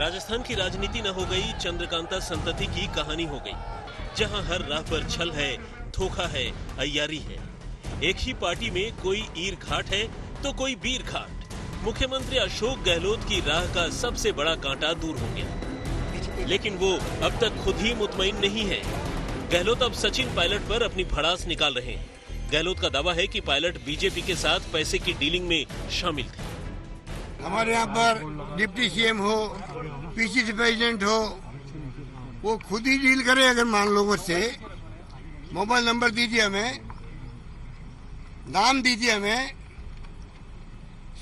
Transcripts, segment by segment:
राजस्थान की राजनीति न हो गई, चंद्रकांता संतति की कहानी हो गई, जहां हर राह पर छल है, धोखा है, अय्यारी है। एक ही पार्टी में कोई ईर घाट है तो कोई बीर घाट। मुख्यमंत्री अशोक गहलोत की राह का सबसे बड़ा कांटा दूर हो गया, लेकिन वो अब तक खुद ही मुतमईन नहीं है। गहलोत अब सचिन पायलट पर अपनी भड़ास निकाल रहे हैं। गहलोत का दावा है कि पायलट बीजेपी के साथ पैसे की डीलिंग में शामिल थे। हमारे यहाँ पर डिप्टी सीएम हो, पीसीसी प्रेसिडेंट हो, वो खुद ही डील करे। अगर मान लो मुझसे मोबाइल नंबर दीजिए, हमें नाम दीजिए, हमें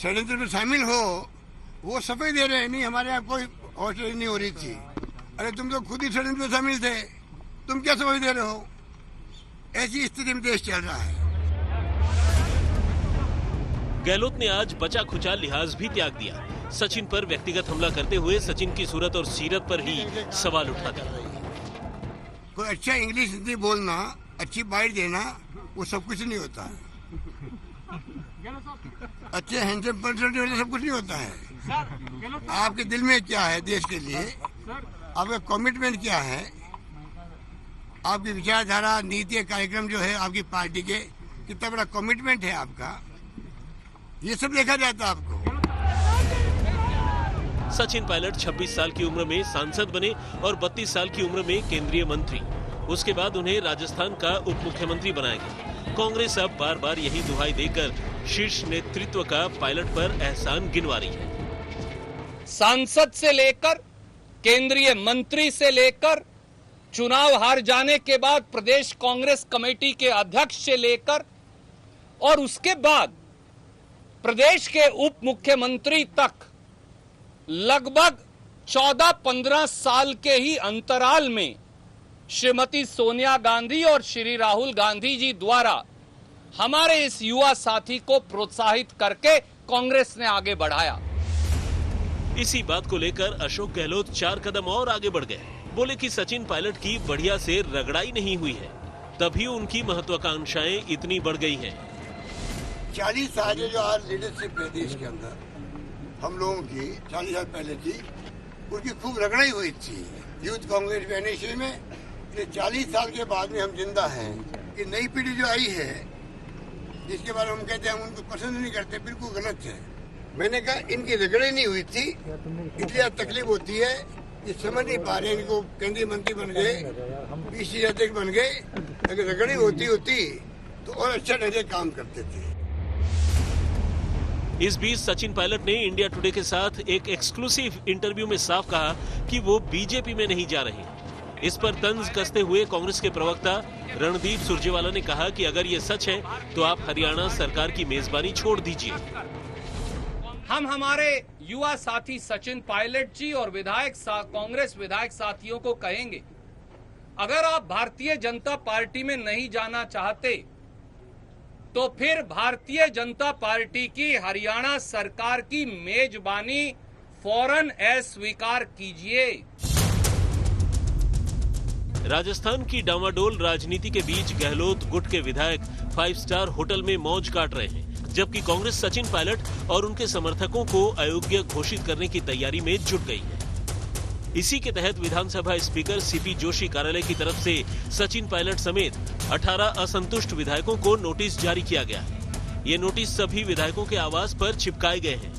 षड्यंत्र में शामिल हो, वो सफेद दे रहे हैं। नहीं, हमारे यहाँ कोई हॉस्टल नहीं हो रही थी। अरे तुम तो खुद ही षड्यंत्र में शामिल थे, तुम क्या समझ दे रहे हो? ऐसी स्थिति में देश चल रहा है। गहलोत ने आज बचा खुचा लिहाज भी त्याग दिया। सचिन पर व्यक्तिगत हमला करते हुए सचिन की सूरत और सीरत पर ही सवाल उठा दिया। कोई अच्छा इंग्लिश हिंदी बोलना, अच्छी बाइट देना, वो सब कुछ नहीं होता है। अच्छे हैंडसम पर्सन होना सब कुछ नहीं होता है। आपके दिल में क्या है देश के लिए, आपका कमिटमेंट क्या है, आपकी विचारधारा, नीति, कार्यक्रम जो है आपकी पार्टी के, कितना बड़ा कमिटमेंट है आपका, ये सब देखा जाता है आपको। सचिन पायलट 26 साल की उम्र में सांसद बने और 32 साल की उम्र में केंद्रीय मंत्री। उसके बाद उन्हें राजस्थान का उप मुख्यमंत्री बनाया गया। कांग्रेस अब बार बार यही दुहाई देकर शीर्ष नेतृत्व का पायलट पर एहसान गिनवा रही है। सांसद से लेकर केंद्रीय मंत्री से लेकर चुनाव हार जाने के बाद प्रदेश कांग्रेस कमेटी के अध्यक्ष से लेकर और उसके बाद प्रदेश के उप मुख्यमंत्री तक लगभग 14-15 साल के ही अंतराल में श्रीमती सोनिया गांधी और श्री राहुल गांधी जी द्वारा हमारे इस युवा साथी को प्रोत्साहित करके कांग्रेस ने आगे बढ़ाया। इसी बात को लेकर अशोक गहलोत 4 कदम और आगे बढ़ गए। बोले कि सचिन पायलट की बढ़िया से रगड़ाई नहीं हुई है, तभी उनकी महत्वाकांक्षाएं इतनी बढ़ गई हैं। 40 साल जो आज लीडरशिप है देश के अंदर, हम लोगों की 40 साल पहले थी, उनकी खूब रगड़ाई हुई थी यूथ कांग्रेस के एनएसए में। 40 साल के बाद में हम जिंदा हैं। कि नई पीढ़ी जो आई है, जिसके बारे में हम कहते हैं हम उनको पसंद नहीं करते, बिल्कुल गलत है। मैंने कहा इनकी रगड़ाई नहीं हुई थी, इसलिए तकलीफ होती है। ये समझ नहीं पा रहे, इनको केंद्रीय मंत्री बन गए, पीसीसी अध्यक्ष बन गए। अगर रगड़ाई होती तो और अच्छा ढंग से काम करते थे। इस बीच सचिन पायलट ने इंडिया टुडे के साथ एक एक्सक्लूसिव इंटरव्यू में साफ कहा कि वो बीजेपी में नहीं जा रहे। इस पर तंज कसते हुए कांग्रेस के प्रवक्ता रणदीप सुरजेवाला ने कहा कि अगर ये सच है तो आप हरियाणा सरकार की मेजबानी छोड़ दीजिए। हम हमारे युवा साथी सचिन पायलट जी और कांग्रेस विधायक साथियों को कहेंगे, अगर आप भारतीय जनता पार्टी में नहीं जाना चाहते तो फिर भारतीय जनता पार्टी की हरियाणा सरकार की मेजबानी फौरन अस्वीकार कीजिए। राजस्थान की डामाडोल राजनीति के बीच गहलोत गुट के विधायक 5 स्टार होटल में मौज काट रहे हैं, जबकि कांग्रेस सचिन पायलट और उनके समर्थकों को अयोग्य घोषित करने की तैयारी में जुट गई है। इसी के तहत विधानसभा स्पीकर सीपी जोशी कार्यालय की तरफ से सचिन पायलट समेत 18 असंतुष्ट विधायकों को नोटिस जारी किया गया है। ये नोटिस सभी विधायकों के आवास पर चिपकाए गए हैं।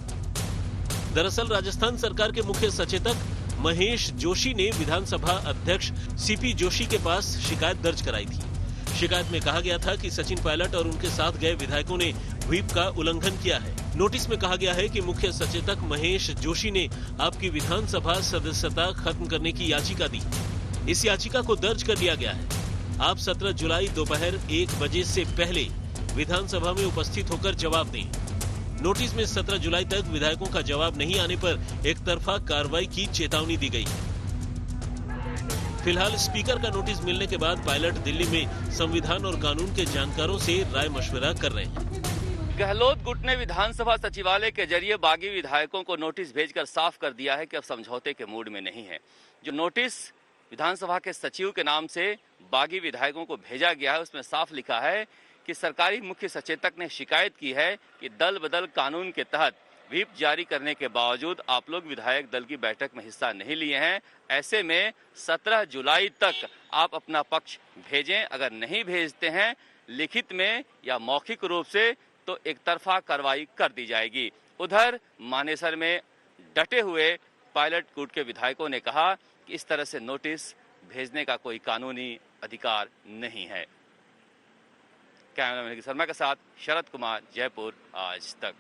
दरअसल राजस्थान सरकार के मुख्य सचेतक महेश जोशी ने विधानसभा अध्यक्ष सीपी जोशी के पास शिकायत दर्ज कराई थी। शिकायत में कहा गया था कि सचिन पायलट और उनके साथ गए विधायकों ने व्हिप का उल्लंघन किया है। नोटिस में कहा गया है कि मुख्य सचेतक महेश जोशी ने आपकी विधानसभा सदस्यता खत्म करने की याचिका दी। इस याचिका को दर्ज कर लिया गया है। आप 17 जुलाई दोपहर 1 बजे से पहले विधानसभा में उपस्थित होकर जवाब दें। नोटिस में 17 जुलाई तक विधायकों का जवाब नहीं आने पर एक तरफा कार्रवाई की चेतावनी दी गई। फिलहाल स्पीकर का नोटिस मिलने के बाद पायलट दिल्ली में संविधान और कानून के जानकारों से राय मशविरा कर रहे हैं। गहलोत गुट ने विधानसभा सचिवालय के जरिए बागी विधायकों को नोटिस भेजकर साफ कर दिया है कि अब समझौते के मूड में नहीं है। जो नोटिस विधानसभा के सचिव के नाम से बागी विधायकों को भेजा गया है, उसमें साफ लिखा है कि सरकारी मुख्य सचेतक ने शिकायत की है कि दल बदल कानून के तहत व्हिप जारी करने के बावजूद आप लोग विधायक दल की बैठक में हिस्सा नहीं लिए हैं। ऐसे में 17 जुलाई तक आप अपना पक्ष भेजें। अगर नहीं भेजते हैं लिखित में या मौखिक रूप से तो एक तरफा कार्रवाई कर दी जाएगी। उधर मानेसर में डटे हुए पायलट गुट के विधायकों ने कहा कि इस तरह से नोटिस भेजने का कोई कानूनी अधिकार नहीं है। कैमरामैन शर्मा के साथ शरद कुमार, जयपुर आज तक।